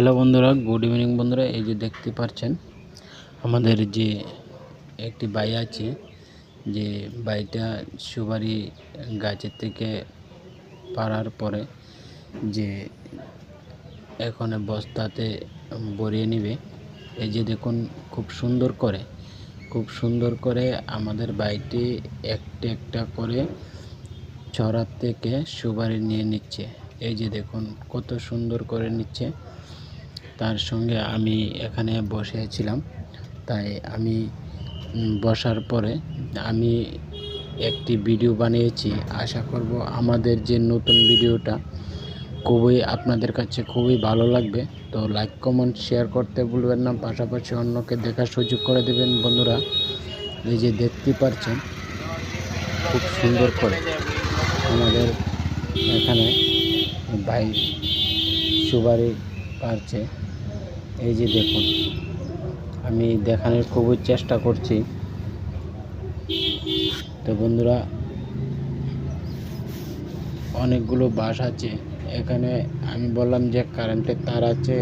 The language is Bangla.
হ্যালো বন্ধুরা, গুড ইভিনিং বন্ধুরা। এই যে দেখতে পাচ্ছেন আমাদের যে একটি বাই আছে, যে বাইটা সুপারি গাছের থেকে পাড়ার পরে যে এখন বস্তাতে ভরিয়ে নেবে। এই যে দেখুন খুব সুন্দর করে আমাদের বাইটি একটা একটা করে ছড়ার থেকে সুপারি নিয়ে নিচ্ছে। এই যে দেখুন কত সুন্দর করে নিচ্ছে। তার সঙ্গে আমি এখানে বসেছিলাম, তাই আমি বসার পরে আমি একটি ভিডিও বানিয়েছি। আশা করব আমাদের যে নতুন ভিডিওটা আপনাদের কাছে খুবই ভালো লাগবে। তো লাইক কমেন্ট শেয়ার করতে ভুলবেন না, পাশাপাশি অন্যকে দেখার সুযোগ করে দেবেন বন্ধুরা। এই যে দেখতে পাচ্ছেন খুব সুন্দর করে আমাদের এখানে ভাই সুপারি পারছে। এই যে দেখুন আমি দেখানোর খুবই চেষ্টা করছি। তো বন্ধুরা, অনেকগুলো বাঁশ আছে এখানে। আমি বললাম যে কারেন্টের তার আছে।